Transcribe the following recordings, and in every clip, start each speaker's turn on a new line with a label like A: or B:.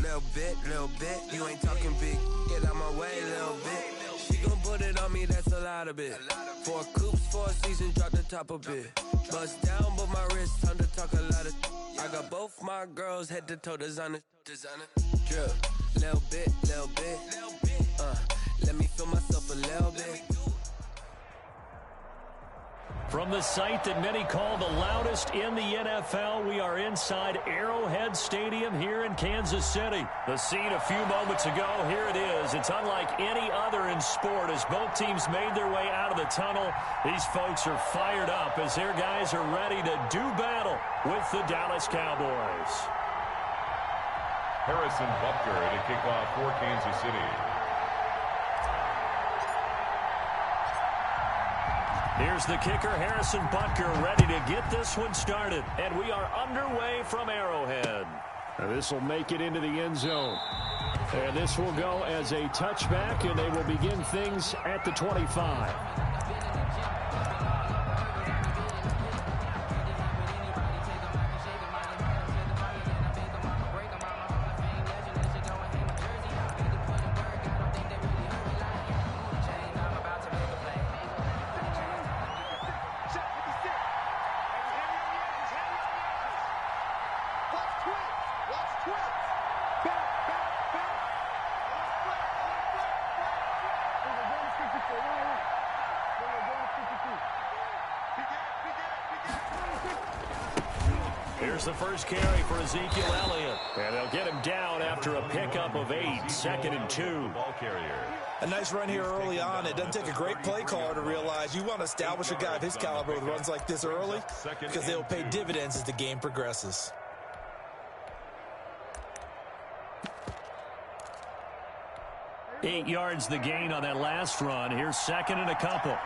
A: Little bit, you ain't talking big. Get out my way, little bit. She gon' put it on me, that's a lot of it. 4 coops, 4 seasons, drop the top a bit. Bust down, but my wrist, time to talk a lot of. I got both my girls head to toe designer. Drip, little bit. Let me feel myself a little bit.
B: From the site that many call the loudest in the NFL, we are inside Arrowhead Stadium here in Kansas City. The scene a few moments ago, here it is. It's unlike any other in sport as both teams made their way out of the tunnel. These folks are fired up as their guys are ready to do battle with the Dallas Cowboys.
C: Harrison Butker to kick off for Kansas City.
B: Here's the kicker, Harrison Butker, ready to get this one started. And we are underway from Arrowhead. This will make it into the end zone. And this will go as a touchback, and they will begin things at the 25. Here's the first carry for Ezekiel Elliott. And they'll get him down after a pickup of 8, 2nd and 2.
C: Ball carrier.
D: A nice run here early on. It doesn't take a great play caller to realize you want to establish a guy of his caliber with runs like this early because they'll pay dividends as the game progresses.
B: Eight yards the gain on that last run. Here's 2nd and a couple.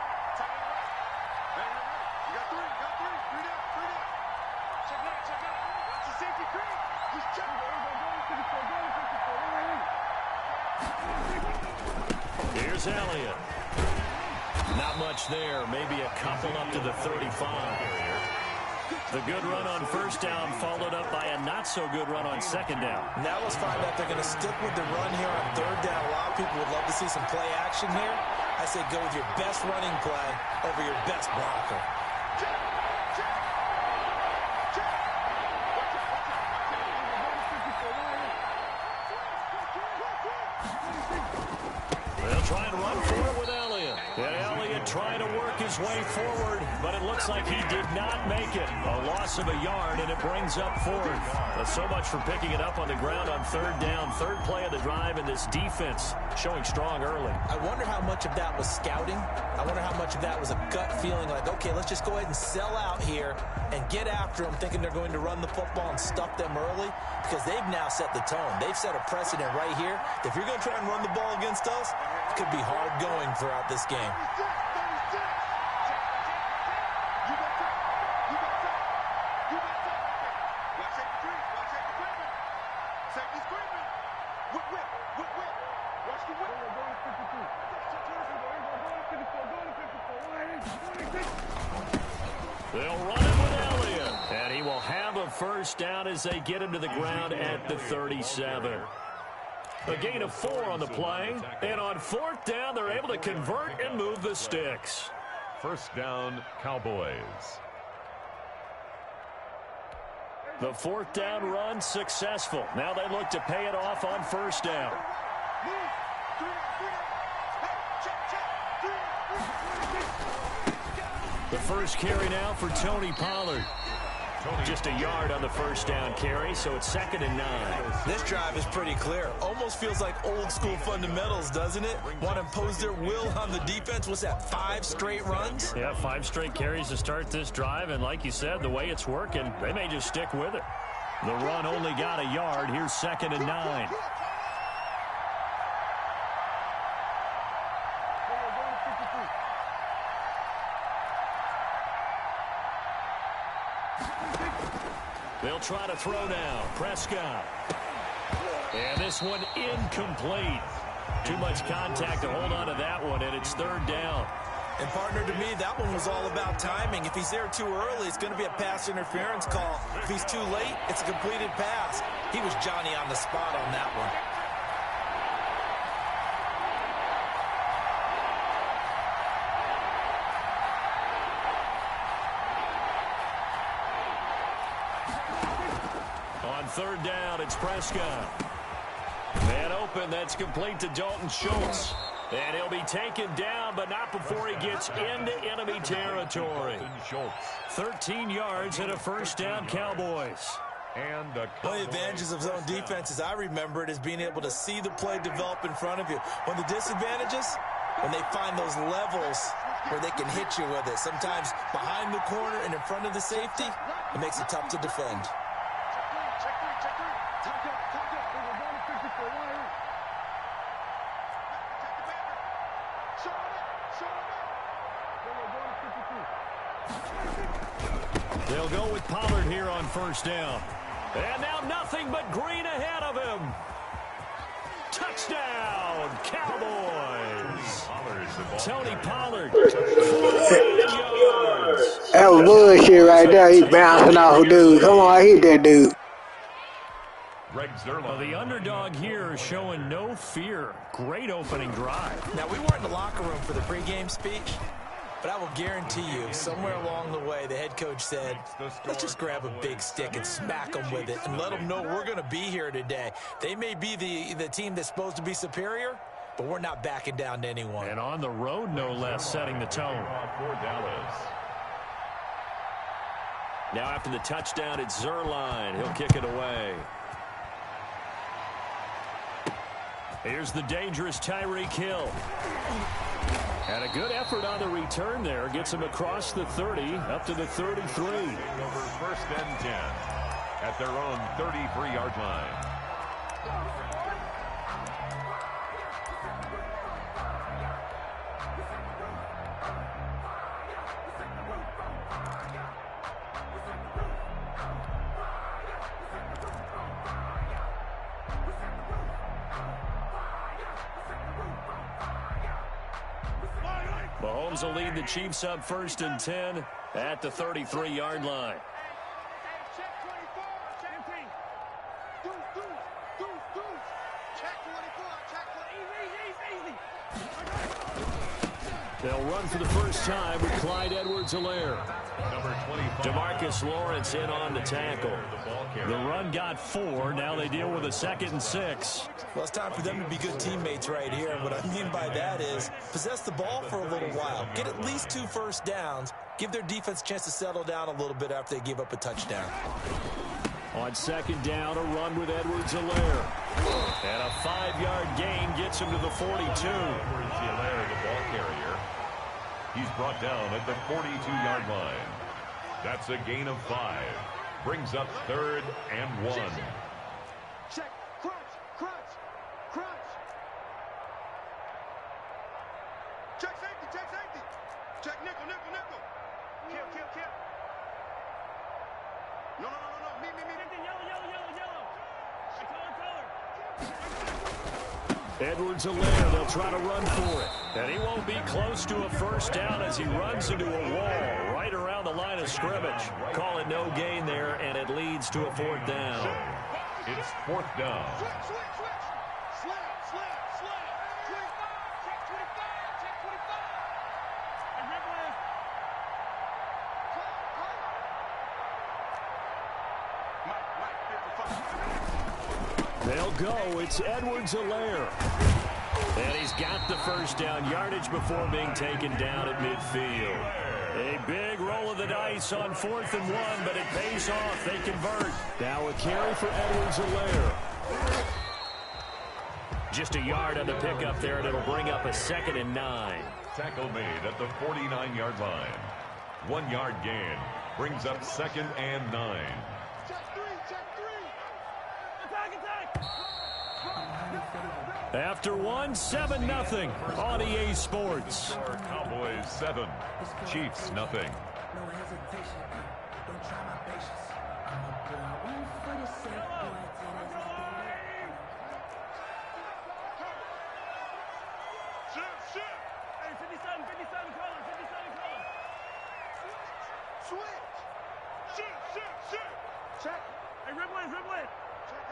B: Here's Elliott. Not much there. Maybe a couple up to the 35. The good run on first down followed up by a not-so-good run on second down.
D: Now let's find out they're going to stick with the run here on third down. A lot of people would love to see some play action here. I say go with your best running play over your best blocker.
B: They'll try and run for it with Elliott. And Elliott trying to work his way forward, but it looks like he did not make it. A loss of a yard, and it brings up 4th. But so much for picking it up on the ground on third down. Third play of the drive, and this defense showing strong early.
D: I wonder how much of that was scouting. I wonder how much of that was a gut feeling like, okay, let's just go ahead and sell out here and get after them, thinking they're going to run the football and stuff them early, because they've now set the tone. They've set a precedent right here. If you're going to try and run the ball against us, it could be hard going throughout this game.
B: They'll run it with Elliott, and he will have a first down as they get him to the ground at the 37. A gain of 4 on the play, and on 4th down, they're able to convert and move the sticks.
C: First down, Cowboys.
B: The 4th down run successful. Now they look to pay it off on first down. The first carry now for Tony Pollard. Just a yard on the first down carry, so it's 2nd and 9.
D: This drive is pretty clear. Almost feels like old school fundamentals, doesn't it? Want to impose their will on the defense. What's that, 5 straight runs?
B: Yeah, 5 straight carries to start this drive, and like you said, the way it's working, they may just stick with it. The run only got a yard. Here's 2nd and 9. They'll try to throw now. Prescott. And this one incomplete. Too much contact to hold on to that one, and it's 3rd down.
D: And partner, to me, that one was all about timing. If he's there too early, it's going to be a pass interference call. If he's too late, it's a completed pass. He was Johnny on the spot on that one.
B: On third down, it's Prescott. Man open, that's complete to Dalton Schultz. And he'll be taken down, but not before he gets into enemy territory. 13 yards and a first down, Cowboys.
C: And
D: one of the advantages of zone defense, as I remember it, is being able to see the play develop in front of you. One of the disadvantages, when they find those levels where they can hit you with it. Sometimes behind the corner and in front of the safety, it makes it tough to defend.
B: They'll go with Pollard here on first down. And now nothing but green ahead of him. Touchdown, Cowboys. Tony Pollard, 49 yards.
E: That was bullshit right there. He bouncing off a dude. Come on, hit that dude.
B: Well, the underdog here is showing no fear. Great opening drive.
D: Now, we weren't in the locker room for the pregame speech, but I will guarantee you, somewhere along the way, the head coach said, let's just grab a big stick and smack them with it and let them know we're going to be here today. They may be the team that's supposed to be superior, but we're not backing down to anyone.
B: And on the road, no less, setting the tone. Now after the touchdown, it's Zerline. He'll kick it away. Here's the dangerous Tyreek Hill. And a good effort on the return there. Gets him across the 30, up to the 33.
C: Over first and 10 at their own 33-yard line.
B: Mahomes will lead the Chiefs up first and 10 at the 33-yard line. They'll run for the first time with Clyde Edwards-Helaire. DeMarcus Lawrence in on the tackle. The run got 4. Now they deal with a 2nd and 6.
D: Well, it's time for them to be good teammates right here. And what I mean by that is possess the ball for a little while. Get at least 2 first downs. Give their defense a chance to settle down a little bit after they give up a touchdown.
B: On 2nd down, a run with Edwards-Helaire. And a 5-yard gain gets him to the 42.
C: Edwards-Helaire, the ball carrier. He's brought down at the 42-yard line. That's a gain of 5. Brings up 3rd and 1.
F: Check, crunch, crunch, crunch. Check safety, check safety. Check nickel, nickel, nickel. Kill, kill, kill. No. Me. Yellow.
B: Edwards-Helaire, they'll try to run for it. And he won't be close to a first down as he runs into a wall right around the line of scrimmage. Call it no gain there, and it leads to a 4th down.
C: It's 4th down.
F: Switch. Slap. Check 25. And regular. Mike, 55.
B: They'll go. It's Edwards-Helaire. And he's got the first down yardage before being taken down at midfield. A big roll of the dice on 4th and 1, but it pays off. They convert. Now a carry for Edwards-Helaire. Just a yard on the pickup there, and it'll bring up a 2nd and 9.
C: Tackle made at the 49-yard line. 1-yard gain. Brings up 2nd and 9.
F: Check 3. Attack.
B: After 7-0 on EA Sports.
C: Cowboys 7, Chiefs nothing.
G: No hesitation, don't try my patience. I'm a boy, one for the sake, boy,
F: Shit. Hey, 57, colors. Switch. Shoot. Check. Hey, dribble in. Check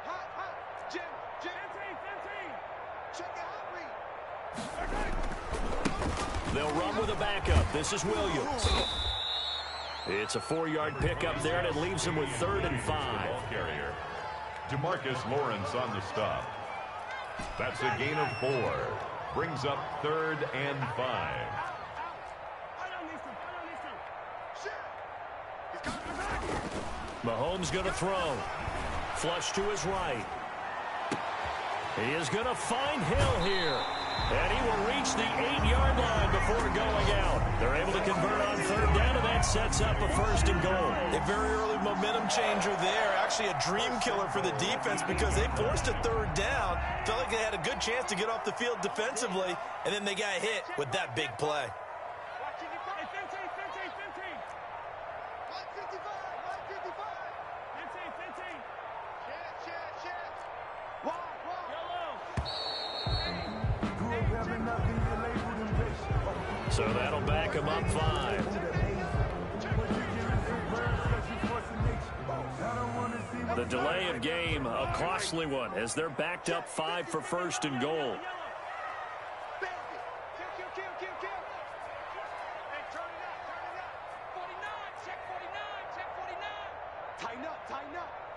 F: hot. Jim. 15. Check it hot read.
B: They'll run with a backup. This is Williams. It's a 4-yard pickup there, and it leaves him with 3rd and 5.
C: Ball carrier. DeMarcus Lawrence on the stop. That's a gain of 4. Brings up 3rd and 5.
B: Mahomes going to throw. Flush to his right. He is going to find Hill here. And he will reach the 8-yard line before going out. They're able to convert on 3rd down, and that sets up a 1st and goal.
D: A very early momentum changer there. Actually a dream killer for the defense because they forced a 3rd down. Felt like they had a good chance to get off the field defensively, and then they got hit with that big play.
F: 15.
B: So that'll back him up 5. The delay of game, a costly one, as they're backed up 5 for 1st and goal.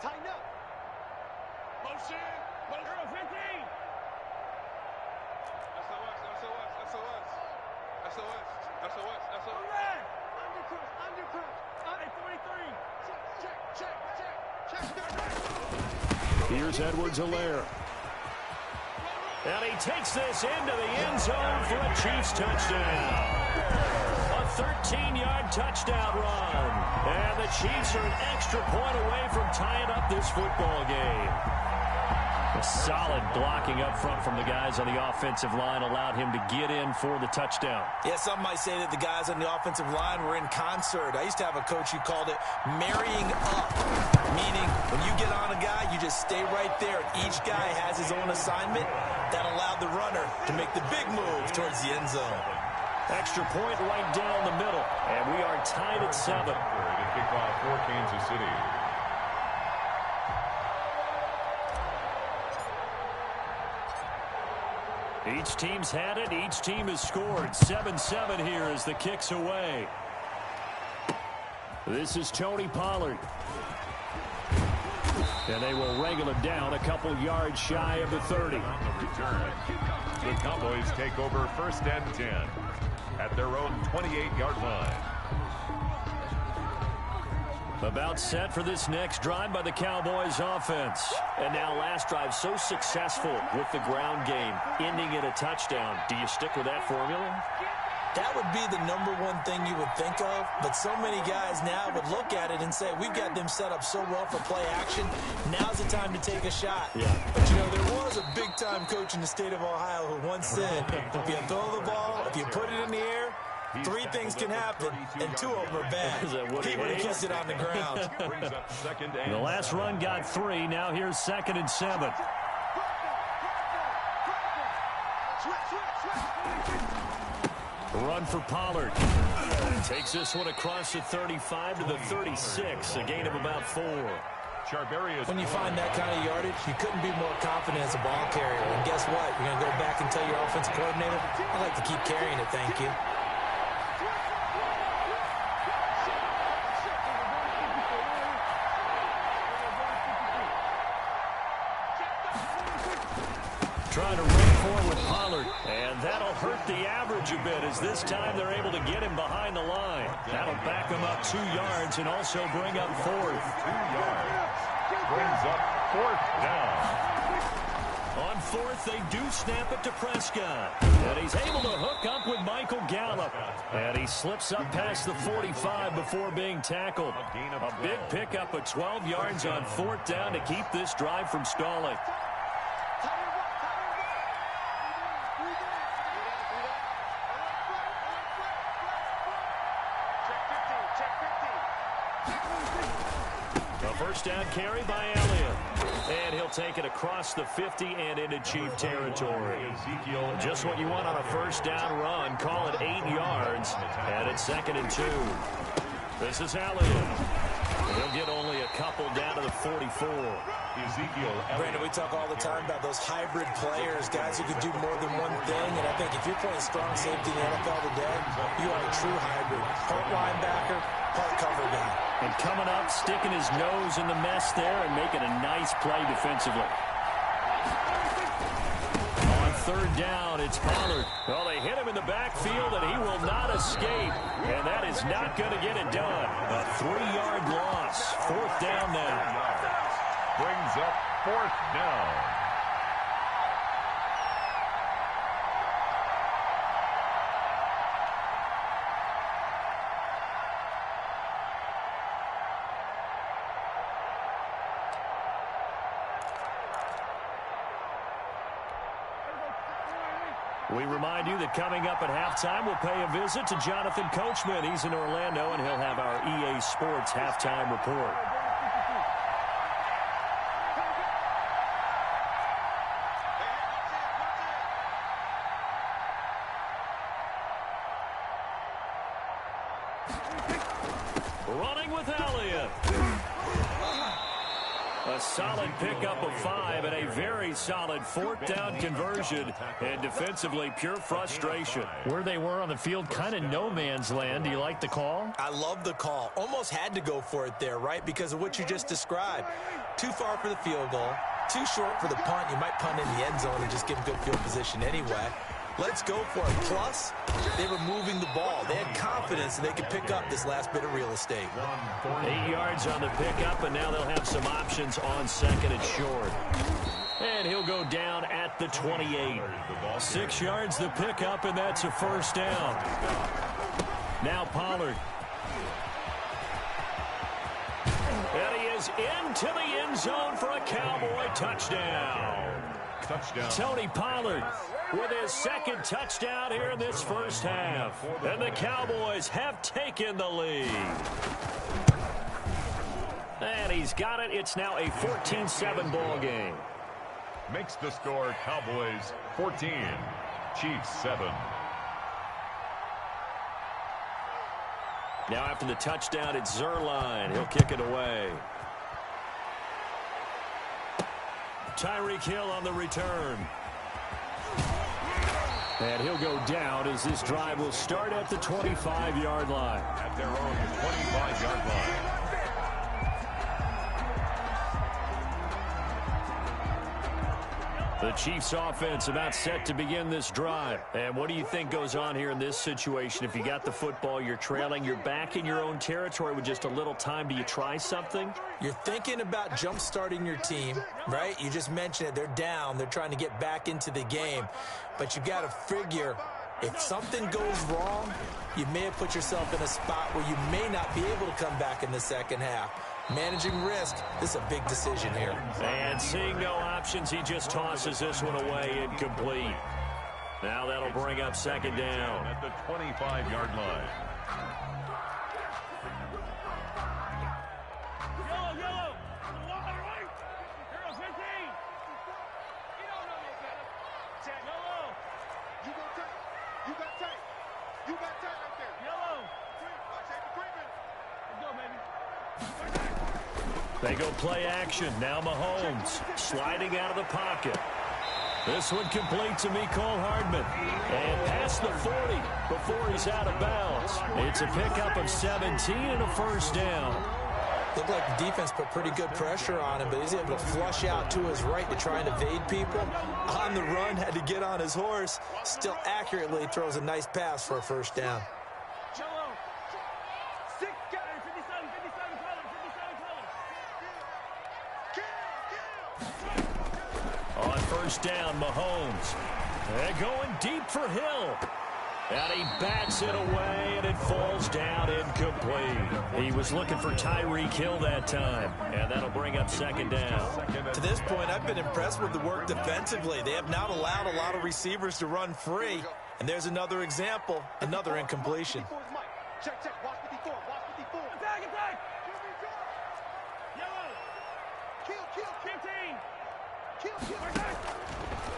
F: Tighten up. Motion. 15. SOS. Undercut. 43. Check.
B: Here's Edwards-Helaire. And he takes this into the end zone for a Chiefs touchdown. A 13-yard touchdown run. And the Chiefs are an extra point away from tying up this football game. A solid blocking up front from the guys on the offensive line allowed him to get in for the touchdown.
D: Yeah, some might say that the guys on the offensive line were in concert. I used to have a coach who called it marrying up, meaning when you get on a guy, you just stay right there. Each guy has his own assignment. That allowed the runner to make the big move towards the end zone.
B: Extra point right down the middle, and we are tied at 7.
C: To kick off for Kansas City.
B: Each team's had it. Each team has scored. 7-7 here as the kick's away. This is Tony Pollard. And they will wrangle it down a couple yards shy of the 30.
C: The Cowboys take over 1st and 10 at their own 28-yard line.
B: About set for this next drive by the Cowboys offense. And now last drive so successful with the ground game, ending in a touchdown. Do you stick with that formula?
D: That would be the #1 thing you would think of, but so many guys now would look at it and say, we've got them set up so well for play action. Now's the time to take a shot.
B: Yeah.
D: But, you know, there was a big-time coach in the state of Ohio who once said, if you throw the ball, if you put it in the air, 3 things can happen, and 2 of them are bad. He would have kissed it on the ground.
B: The last run got 3. Now here's 2nd and 7. Run for Pollard. Takes this one across the 35 to the 36. A gain of about 4.
D: When you find that kind of yardage, you couldn't be more confident as a ball carrier. And guess what? You're going to go back and tell your offensive coordinator, I'd like to keep carrying it, thank you.
B: Trying to run forward with Pollard, and that'll hurt the average a bit as this time they're able to get him behind the line. That'll back him up 2 yards and also bring up 4th.
C: 2 yards. Brings up 4th down.
B: On 4th, they do snap it to Prescott. And he's able to hook up with Michael Gallup. And he slips up past the 45 before being tackled. A big pickup of 12 yards on 4th down to keep this drive from stalling. First down carry by Elliott. And he'll take it across the 50 and into Chief territory. Just what you want on a first down run. Call it 8 yards. And it's 2nd and 2. This is Elliott. He'll get only a couple down to the 44.
D: Brandon, we talk all the time about those hybrid players, guys who can do more than one thing. And I think if you're playing strong safety in the NFL today, you are a true hybrid. Part linebacker, part cover guy.
B: And coming up, sticking his nose in the mess there and making a nice play defensively. On third down, it's Pollard. Well, they hit him in the backfield, and he will not escape. And that is not going to get it done. A 3-yard loss. Fourth down now.
C: Brings up fourth down.
B: We remind you that coming up at halftime, we'll pay a visit to Jonathan Coachman. He's in Orlando, and he'll have our EA Sports halftime report. Running with Elliott. A solid pickup of 5 and a very solid fourth down conversion. And defensively, pure frustration. Where they were on the field, kind of no man's land. Do you like the call?
D: I love the call. Almost had to go for it there, right? Because of what you just described. Too far for the field goal. Too short for the punt. You might punt in the end zone and just give them good field position anyway. Let's go for it. Plus, they were moving the ball. They had confidence that they could pick up this last bit of real estate.
B: 8 yards on the pickup, and now they'll have some options on second and short. And he'll go down at the 28. 6 yards the pickup, and that's a first down. Now Pollard. And he is into the end zone for a Cowboy touchdown. Tony Pollard with his second touchdown here in this first half. And the Cowboys have taken the lead. And he's got it. It's now a 14-7 ball game.
C: Makes the score Cowboys 14, Chiefs 7.
B: Now after the touchdown, it's Zerline. He'll kick it away. Tyreek Hill on the return. And he'll go down as this drive will start at the 25-yard line.
C: At their own 25-yard line.
B: The Chiefs offense about set to begin this drive. And what do you think goes on here in this situation? If you got the football, you're trailing, you're back in your own territory with just a little time. Do you try something?
D: You're thinking about jump-starting your team, right? You just mentioned it. They're down. They're trying to get back into the game. But you got to figure if something goes wrong, you may have put yourself in a spot where you may not be able to come back in the second half. Managing risk, this is a big decision here.
B: And seeing no options, he just tosses this one away incomplete. Now that'll bring up second down.
C: At the 25-yard line.
F: Yellow. Right. Girls 15. You don't know no better. Yellow. You got tight. You got tight. You got tight right there. Yellow. Watch out for Freeman. Let's go, baby.
B: They go play action. Now Mahomes sliding out of the pocket. This one complete to Mecole Hardman. And past the 40 before he's out of bounds. It's a pickup of 17 and a first down.
D: Looked like the defense put pretty good pressure on him, but he's able to flush out to his right to try and evade people. On the run, had to get on his horse. Still accurately throws a nice pass for a first down.
B: On first down, Mahomes. They're going deep for Hill. And he bats it away, and it falls down incomplete. He was looking for Tyreek Hill that time, and that'll bring up second down.
D: To this point, I've been impressed with the work defensively. They have not allowed a lot of receivers to run free. And there's another example, another incompletion.
F: Check. Watch 54. Attack. Yellow. Kill. 15.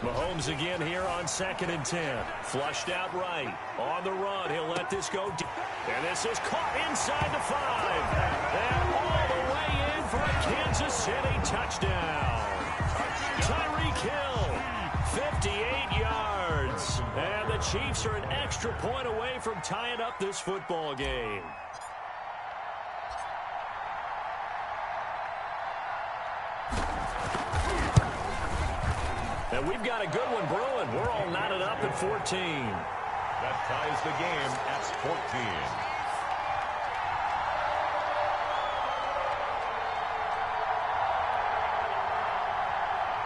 B: Mahomes again here on 2nd and 10. Flushed out right. On the run, he'll let this go deep. And this is caught inside the 5. And all the way in for a Kansas City touchdown. Tyreek Hill, 58 yards. And the Chiefs are an extra point away from tying up this football game. And we've got a good one brewing. We're all knotted up at 14.
C: That ties the game at 14.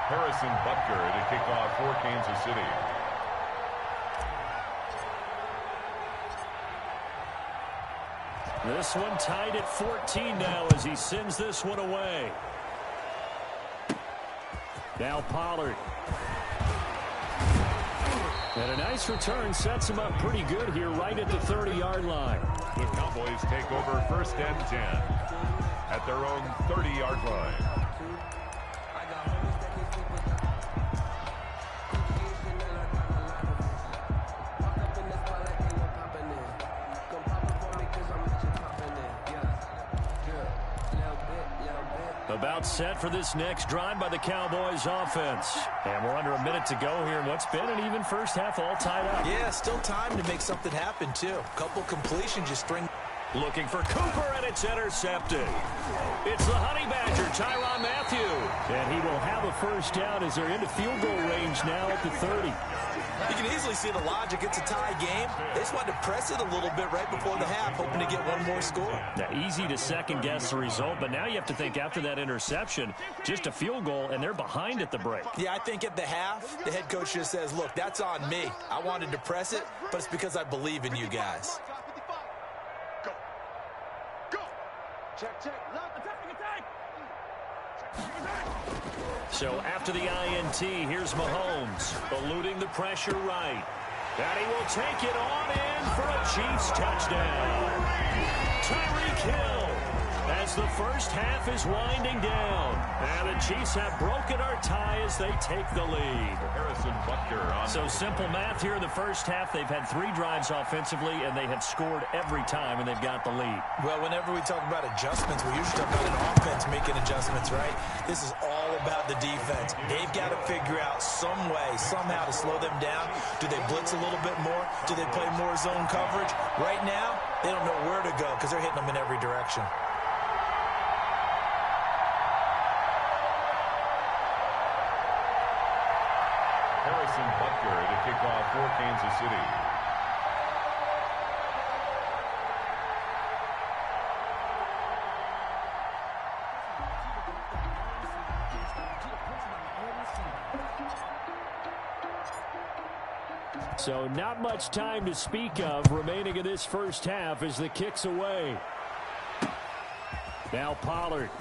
C: Harrison Butker to kick off for Kansas City.
B: This one tied at 14 now as he sends this one away. Now Pollard. And a nice return sets him up pretty good here right at the 30-yard line.
C: The Cowboys take over 1st and 10 at their own 30-yard line.
B: About set for this next drive by the Cowboys offense. And we're under a minute to go here in what's been an even first half all tied up.
D: Yeah, still time to make something happen, too. Couple completions, just string.
B: Looking for Cooper, and it's intercepted. It's the Honey Badger, Tyrann Mathieu. And he will have a first down as they're into field goal range now at the 30.
D: You can easily see the logic. It's a tie game. They just wanted to press it a little bit right before the half, hoping to get one more score.
B: Now, easy to second-guess the result, but now you have to think after that interception, just a field goal, and they're behind at the break.
D: Yeah, I think at the half, the head coach just says, look, that's on me. I wanted to press it, but it's because I believe in you guys.
F: Go. Go. Check, check. Lock, attack, attack.
B: So after the INT, here's Mahomes, eluding the pressure right. And he will take it on in for a Chiefs touchdown. Tyreek Hill, as the first half is winding down. And the Chiefs have broken our tie as they take the lead.
C: Harrison Butker on.
B: So simple math here in the first half. They've had 3 drives offensively, and they have scored every time, and they've got the lead.
D: Well, whenever we talk about adjustments, we usually talk about an offense making adjustments, right? This is all about the defense. They've got to figure out some way, somehow to slow them down. Do they blitz a little bit more? Do they play more zone coverage? Right now, they don't know where to go because they're hitting them in every direction.
C: Harrison Butker to kick off for Kansas City.
B: So not much time to speak of remaining in this first half as the kick's away. Now Pollard.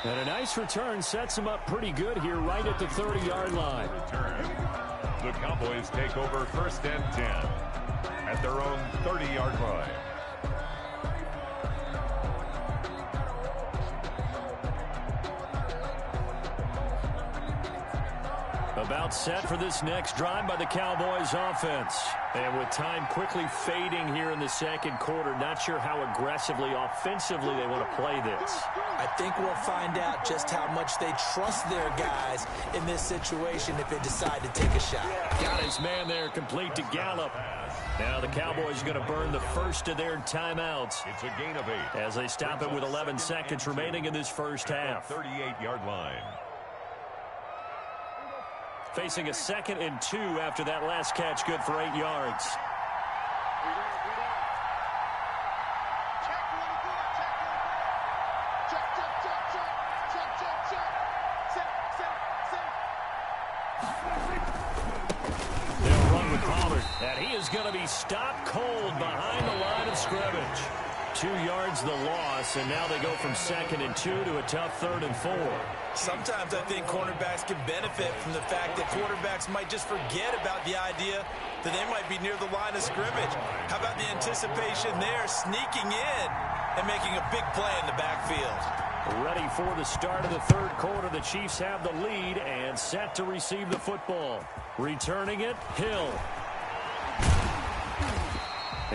B: And a nice return sets him up pretty good here right at the 30-yard line.
C: The Cowboys take over 1st and 10 at their own 30-yard line.
B: About set for this next drive by the Cowboys offense. And with time quickly fading here in the second quarter, not sure how aggressively, offensively they want to play this.
D: I think we'll find out just how much they trust their guys in this situation if they decide to take a shot.
B: Got his man there, complete to Gallup. Now the Cowboys are going to burn the first of their timeouts.
C: It's a gain of 8.
B: As they stop it with 11 seconds remaining in this first half.
C: 38-yard line.
B: Facing a 2nd and 2 after that last catch, good for 8 yards. They'll run with Pollard, and he is going to be stopped cold behind the line of scrimmage. 2 yards the loss, and now they go from 2nd and 2 to a tough 3rd and 4.
D: Sometimes I think cornerbacks can benefit from the fact that quarterbacks might just forget about the idea that they might be near the line of scrimmage. How about the anticipation there, sneaking in and making a big play in the backfield?
B: Ready for the start of the 3rd quarter. The Chiefs have the lead and set to receive the football. Returning it, Hill.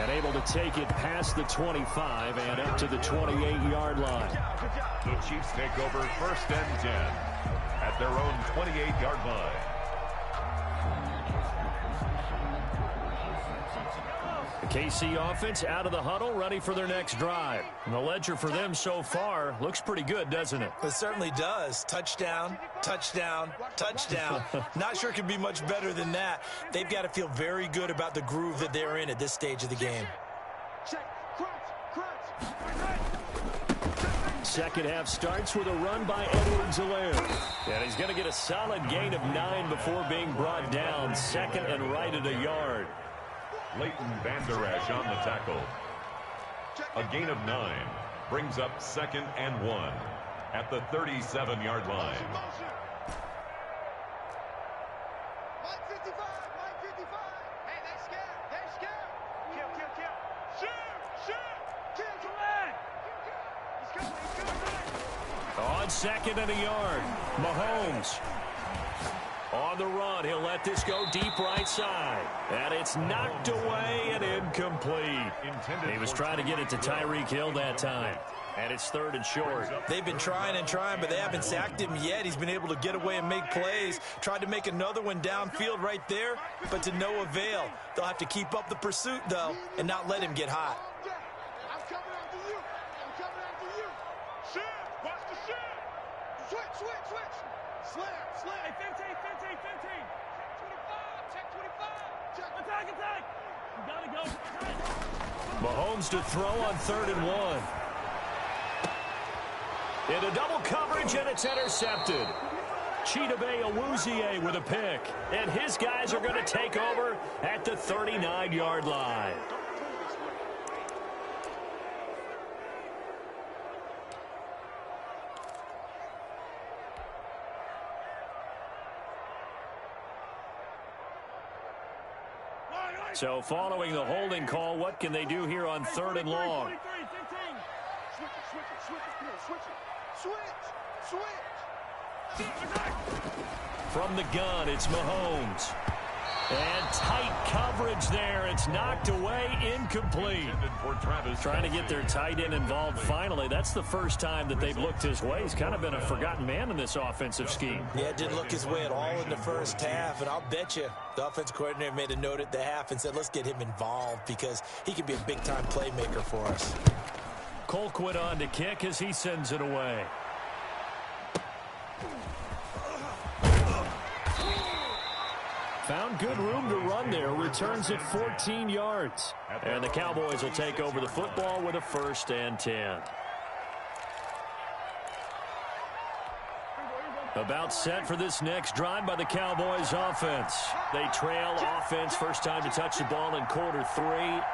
B: And able to take it past the 25 and up to the 28-yard line.
C: The Chiefs take over 1st and 10 at their own 28-yard line.
B: The KC offense out of the huddle, ready for their next drive. And the ledger for them so far looks pretty good, doesn't it?
D: It certainly does. Touchdown, touchdown, touchdown. Not sure it could be much better than that. They've got to feel very good about the groove that they're in at this stage of the game.
B: Second half starts with a run by Edwards-Helaire. And he's going to get a solid gain of 9 before being brought down. Second and right at a yard.
C: Leighton Vander Esch on the tackle. A gain of 9 brings up 2nd and 1 at the 37-yard line.
F: Mike 55, Mike 55. Hey, they scared, they scared. Kill. Shoot. Kill, command. He's coming.
B: On 2nd and a yard, Mahomes. On the run, he'll let this go deep right side. And it's knocked away and incomplete. He was trying to get it to Tyreek Hill that time. And it's 3rd and short.
D: They've been trying, but they haven't sacked him yet. He's been able to get away and make plays. Tried to make another one downfield right there, but to no avail. They'll have to keep up the pursuit, though, and not let him get hot.
F: I'm coming after you. Shoot. Watch the shoot. Switch. Slam. Hey, 15. Check 25. Attack. You gotta go.
B: Mahomes to throw on 3rd and 1. Into double coverage, and it's intercepted. Chidobe Awuzie with a pick. And his guys are going to take over at the 39-yard line. So following the holding call, what can they do here on 3rd and long? From the gun, it's Mahomes. And tight coverage there. It's knocked away, incomplete. Trying to get their tight end involved finally. That's the first time that they've looked his way. He's kind of been a forgotten man in this offensive scheme.
D: Yeah, it didn't look his way at all in the first half. And I'll bet you the offensive coordinator made a note at the half and said, let's get him involved because he can be a big-time playmaker for us.
B: Colquitt on to kick as he sends it away. Found good room to run there. Returns it 14 yards. And the Cowboys will take over the football with a 1st and 10. About set for this next drive by the Cowboys offense. They trail offense, first time to touch the ball in quarter 3,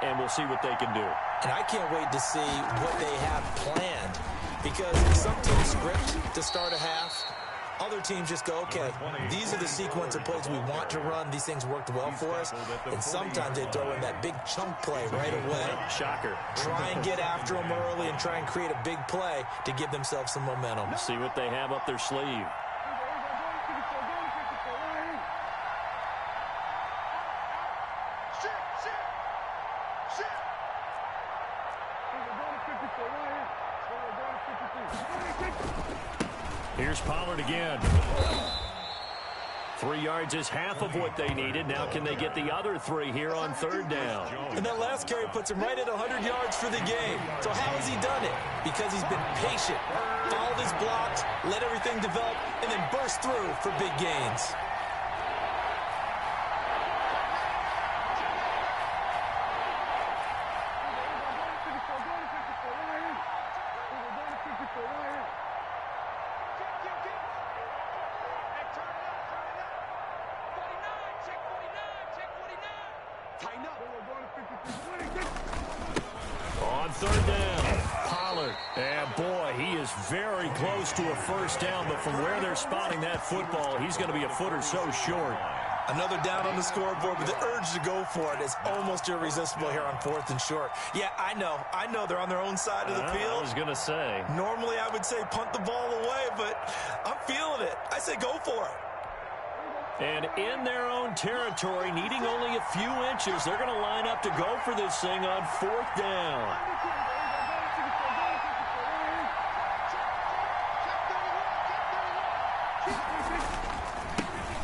B: and we'll see what they can do.
D: And I can't wait to see what they have planned because some teams script to start a half. Other teams just go, okay, these are the sequence of plays we want to run. These things worked well for us. And sometimes they throw in that big chunk play right away.
B: Shocker.
D: Try and get after them early and try and create a big play to give themselves some momentum.
B: See what they have up their sleeve. Here's Pollard again. 3 yards is half of what they needed. Now can they get the other 3 here on 3rd down?
D: And that last carry puts him right at 100 yards for the game. So how has he done it? Because he's been patient, followed his blocks, let everything develop, and then burst through for big gains.
B: On 3rd down, Pollard. And boy, he is very close to a 1st down, but from where they're spotting that football, he's going to be a foot or so short.
D: Another down on the scoreboard, but the urge to go for it is almost irresistible here on 4th and short. Yeah, I know they're on their own side of the field.
B: I was going to say.
D: Normally I would say punt the ball away, but I'm feeling it. I say go for it.
B: And in their own territory, needing only a few inches, they're going to line up to go for this thing on 4th down.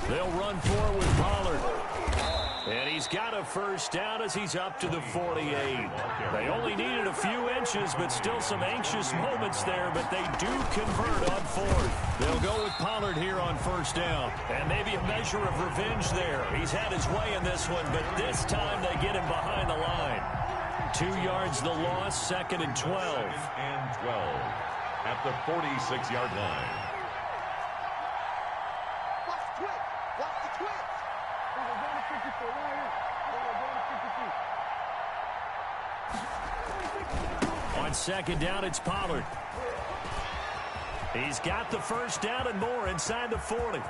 B: They'll run for it with Pollard. And he's got a first down as he's up to the 48. They only needed a few inches, but still some anxious moments there, but they do convert on 4th. They'll go with Pollard here on first down. And maybe a measure of revenge there. He's had his way in this one, but this time they get him behind the line. 2 yards the loss, 2nd and 12.
C: 2nd and 12 at the 46-yard line.
B: On 2nd down, it's Pollard. He's got the first down and more inside the 40.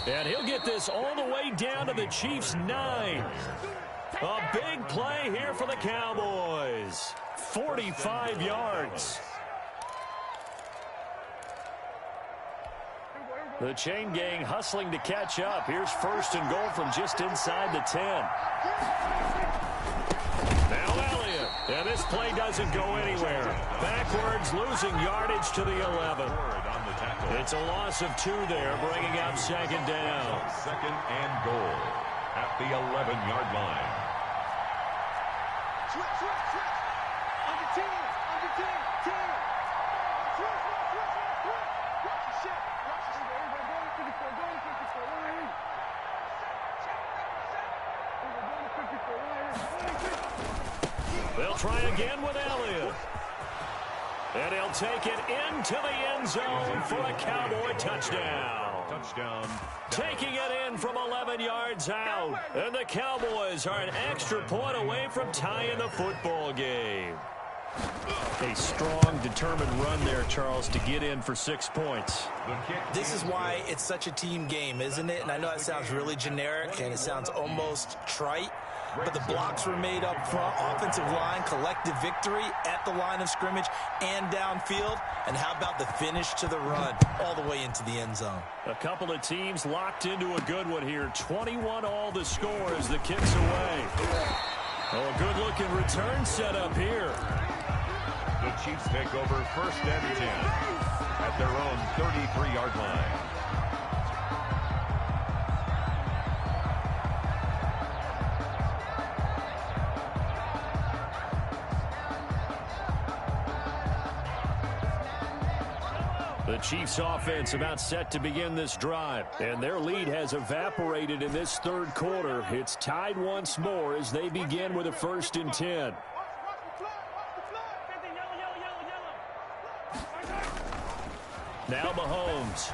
B: And he'll get this all the way down to the Chiefs' 9. A big play here for the Cowboys. 45 yards. The chain gang hustling to catch up. Here's 1st and goal from just inside the 10. Now Elliott. And this play doesn't go anywhere. Backwards, losing yardage to the 11. It's a loss of 2 there, bringing up 2nd down.
C: 2nd and goal at the 11-yard line.
F: Switch. Under 10. Under 10. 10. Switch. Watch the shit.
B: They'll try again with Elliott. And he'll take it into the end zone for a Cowboy touchdown. Taking it in from 11 yards out. And the Cowboys are an extra point away from tying the football game. A strong, determined run there, Charles, to get in for 6 points.
D: This is why it's such a team game, isn't it? And I know that sounds really generic and it sounds almost trite, but the blocks were made up front, offensive line, collective victory at the line of scrimmage and downfield. And how about the finish to the run all the way into the end zone?
B: A couple of teams locked into a good one here. 21 all the score as the kick's away. Oh, a good-looking return set up here.
C: The Chiefs take over 1st and 10 at their own 33-yard line.
B: The Chiefs offense about set to begin this drive, and their lead has evaporated in this 3rd quarter. It's tied once more as they begin with a 1st and 10. Now Mahomes.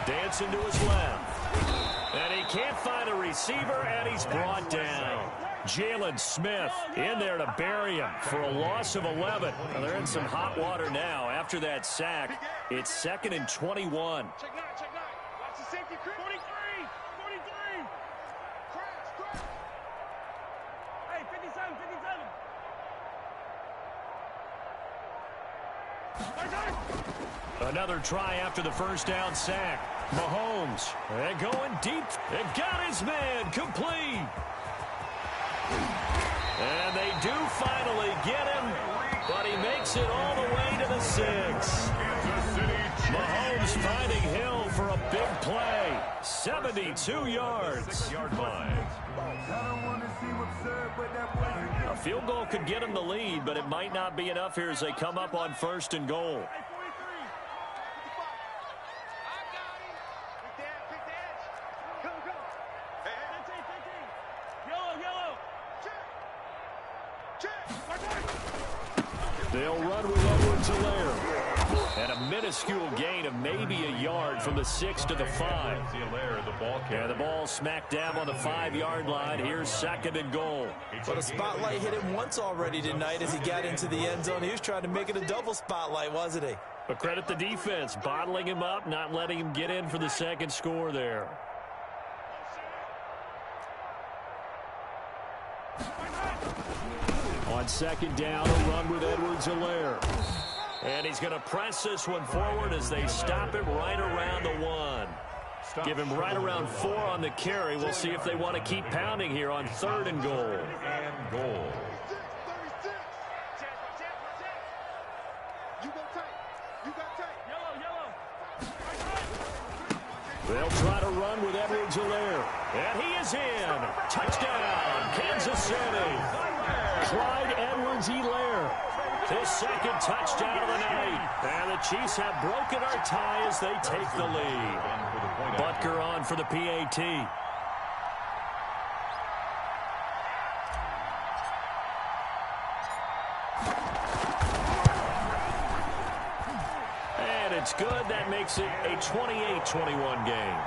B: Dancing to his left. And he can't find a receiver, and he's brought down. Jalen Smith in there to bury him for a loss of 11. Well, they're in some hot water now after that sack. It's 2nd and 21.
F: Check 9. Watch the safety. 43. Crash. Hey, 57.
B: Another try after the first down sack. Mahomes, and going deep, and got his man complete. And they do finally get him, but he makes it all the way to the 6. Mahomes finding Hill for a big play. 72 yards. A field goal could get him the lead, but it might not be enough here as they come up on 1st and goal. They'll run with Edwards-Helaire. And a minuscule gain of maybe a yard from the 6 to the 5. And the ball smack dab on the 5-yard line. Here's 2nd and goal.
D: But a spotlight hit him once already tonight as he got into the end zone. He was trying to make it a double spotlight, wasn't he?
B: But credit the defense, bottling him up, not letting him get in for the 2nd score there. On 2nd down, a run with Edwards-Helaire. And he's going to press this one forward as they stop it right around the 1. Give him right around 4 on the carry. We'll see if they want to keep pounding here on 3rd and goal.
C: And goal.
B: They'll try to run with Edwards-Helaire. And he is in. Touchdown, Kansas City. Clyde Edwards-Helaire. His 2nd touchdown of the night. And the Chiefs have broken our tie as they take the lead. Butker on for the PAT. And it's good. That makes it a 28-21 game.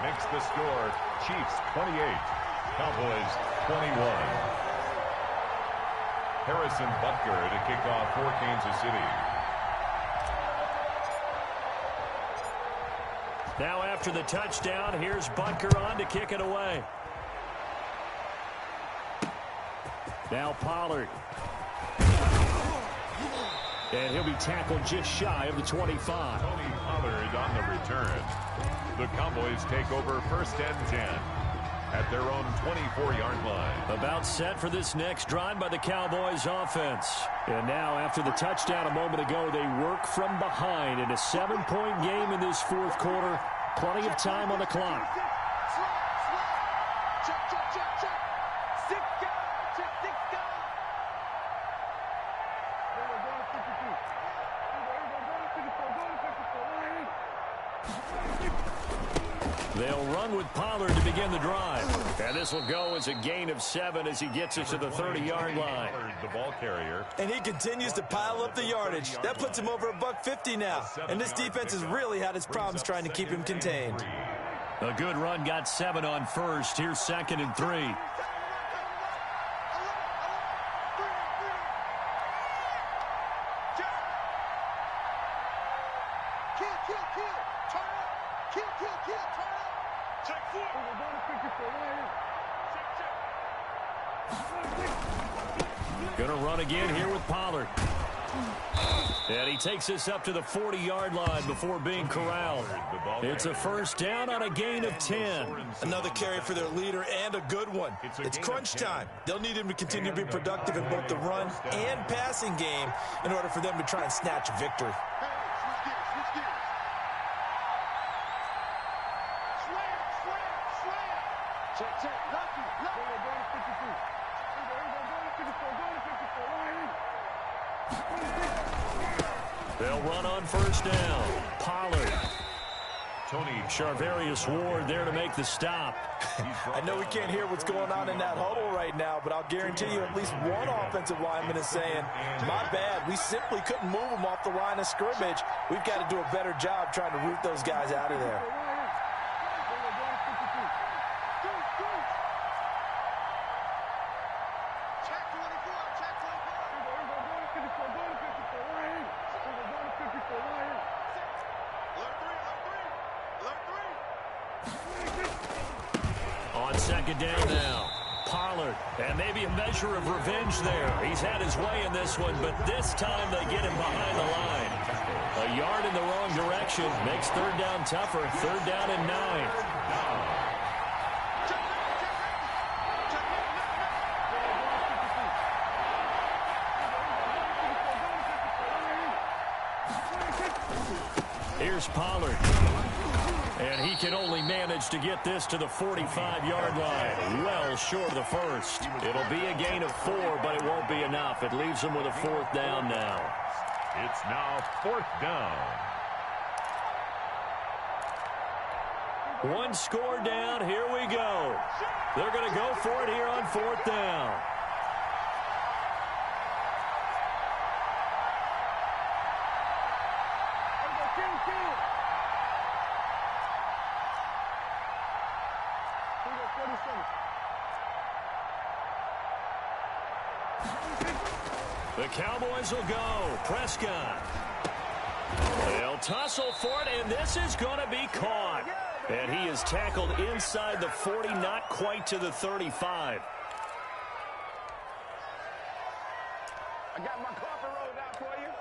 C: Makes the score Chiefs 28, Cowboys 21. Harrison Butker to kick off for Kansas City.
B: Now after the touchdown, here's Butker on to kick it away. Now Pollard. And he'll be tackled just shy of the 25.
C: Tony Pollard on the return. The Cowboys take over 1st and 10 at their own 24-yard line.
B: About set for this next drive by the Cowboys offense. And now after the touchdown a moment ago, they work from behind in a 7-point game in this 4th quarter. Plenty of time on the clock. They'll run with Pollard to begin the drive. And this will go as a gain of 7 as he gets it to the 30-yard line.
C: The ball carrier.
D: And he continues to pile up the yardage. That puts him over $150 now. And this defense has really had its problems trying to keep him contained.
B: A good run got 7 on 1st. Here's 2nd and 3. Going to run again here with Pollard. And he takes this up to the 40-yard line before being corralled. It's a 1st down on a gain of 10.
D: Another carry for their leader and a good one. It's crunch time. They'll need him to continue to be productive in both the run and passing game in order for them to try and snatch a victory.
B: They'll run on 1st down. Pollard. Tony Charvarius Ward there to make the stop.
D: I know we can't hear what's going on in that huddle right now, but I'll guarantee you at least one offensive lineman is saying, my bad, we simply couldn't move them off the line of scrimmage. We've got to do a better job trying to root those guys out of there.
B: On 2nd down now, Pollard, and maybe a measure of revenge there. He's had his way in this one, but this time they get him behind the line. A yard in the wrong direction makes 3rd down tougher. 3rd down and 9. Here's Pollard. And he can only manage to get this to the 45-yard line. Well short of the 1st. It'll be a gain of 4, but it won't be enough. It leaves them with a 4th down now.
C: It's now 4th down.
B: 1 score down. Here we go. They're going to go for it here on 4th down. The Cowboys will go. Prescott. They'll tussle for it, and this is going to be caught. And he is tackled inside the 40, not quite to the 35. I got my coffee rolled out for you.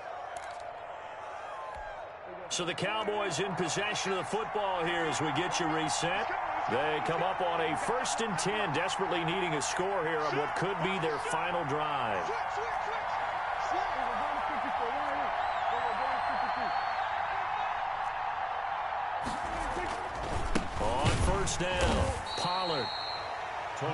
B: So the Cowboys in possession of the football here as we get you reset. They come up on a 1st and 10, desperately needing a score here on what could be their final drive. On 1st down, Pollard.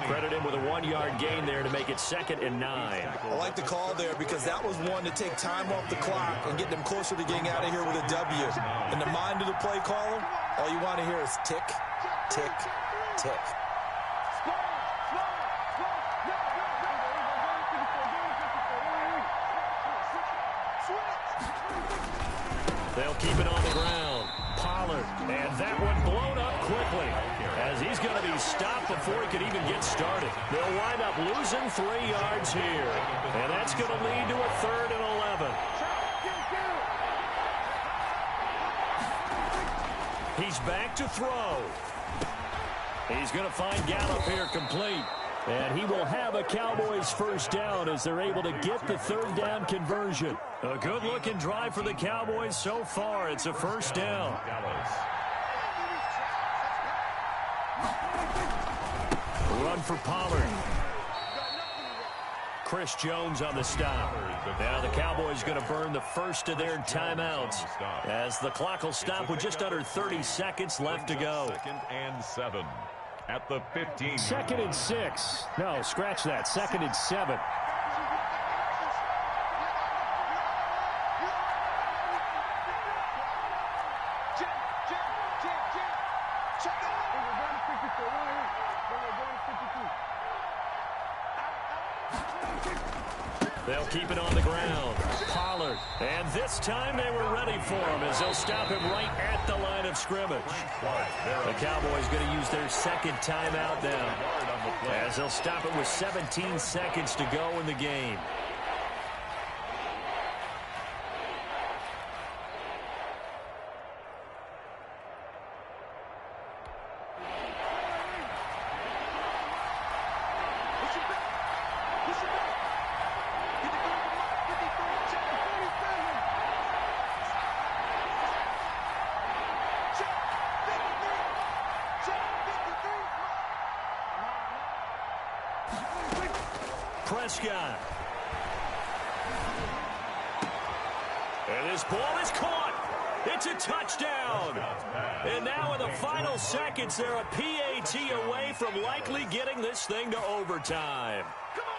B: Credit him with a 1-yard gain there to make it 2nd and 9.
D: I like the call there because that was one to take time off the clock and get them closer to getting out of here with a W. In the mind of the play caller, all you want to hear is tick, tick, tick.
B: They'll keep it on the ground. Pollard, and that one blown up quickly as he's going to be stopped before he could even get started. They'll wind up losing 3 yards here, and that's going to lead to a 3rd and 11. He's back to throw. He's going to find Gallup here complete. And he will have a Cowboys 1st down as they're able to get the 3rd down conversion. A good-looking drive for the Cowboys so far. It's a 1st down. Run for Pollard. Chris Jones on the stop. Now the Cowboys going to burn the first of their timeouts as the clock will stop with just under 30 seconds left to go.
C: 2nd and 7 at the 15.
B: 2nd and 6. No, scratch that. 2nd and 7. They'll keep it on the ground. Pollard. And this time they were ready for him as they'll stop him right at the line of scrimmage. The Cowboys going to use their 2nd timeout now as they'll stop it with 17 seconds to go in the game. Prescott. And this ball is caught. It's a touchdown. And now in the final seconds, they're a PAT away from likely getting this thing to overtime.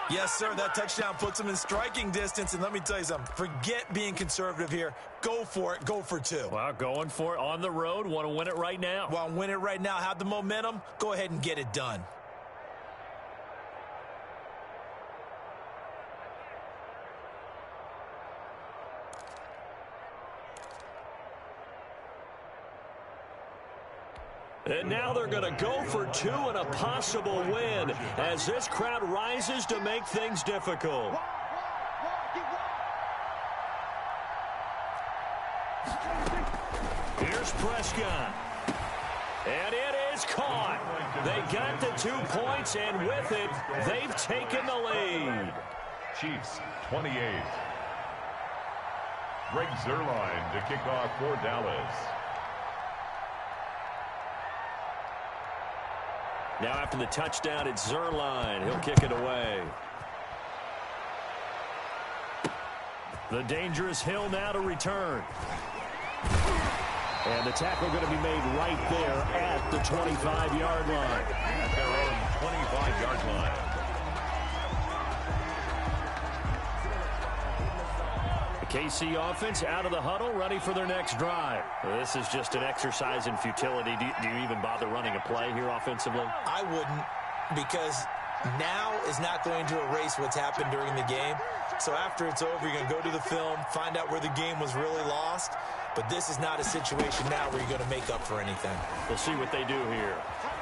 D: Yes, sir, that touchdown puts them in striking distance. And let me tell you something, forget being conservative here. Go for it. Go for 2.
B: Well, going for it on the road. Want to win it right now.
D: Want to win it right now. Have the momentum. Go ahead and get it done.
B: And now they're going to go for 2 and a possible win as this crowd rises to make things difficult. Here's Prescott. And it is caught. They got the 2 points, and with it, they've taken the lead.
C: Chiefs 28. Greg Zuerlein to kick off for Dallas.
B: Now after the touchdown, it's Zuerlein. He'll kick it away. The dangerous Hill now to return. And the tackle going to be made right there at the 25-yard line.
C: At their own 25-yard line.
B: The KC offense out of the huddle, ready for their next drive. This is just an exercise in futility. Do you even bother running a play here offensively?
D: I wouldn't, because now is not going to erase what's happened during the game. So after it's over, you're going to go to the film, find out where the game was really lost. But this is not a situation now where you're going to make up for anything.
B: We'll see what they do here.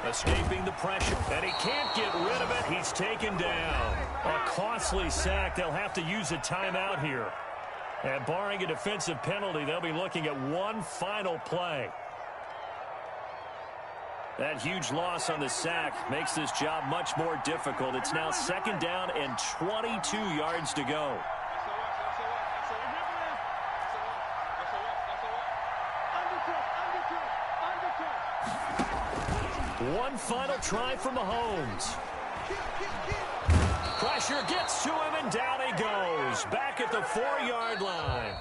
B: Escaping the pressure, and he can't get rid of it. He's taken down. A costly sack. They'll have to use a timeout here. And barring a defensive penalty, they'll be looking at one final play. That huge loss on the sack makes this job much more difficult. It's now 2nd down and 22 yards to go. One final try from Mahomes. Pressure gets to him, and down he goes. Back at the 4-yard line.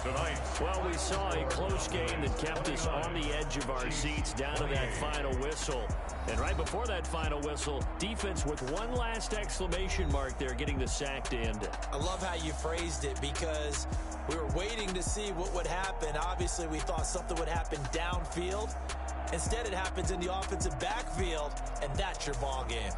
C: Tonight.
B: Well, we saw a close game that kept us on the edge of our seats down to that final whistle. And right before that final whistle, defense with one last exclamation mark there, getting the sack to end it.
D: I love how you phrased it, because we were waiting to see what would happen. Obviously, we thought something would happen downfield. Instead, it happens in the offensive backfield, and that's your ball game.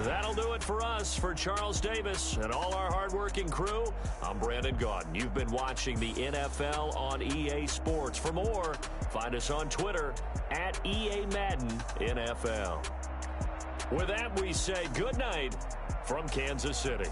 B: That'll do it for us. For Charles Davis and all our hardworking crew, I'm Brandon Gaudin. You've been watching the NFL on EA Sports. For more, find us on Twitter at EA Madden NFL. With that, we say good night from Kansas City.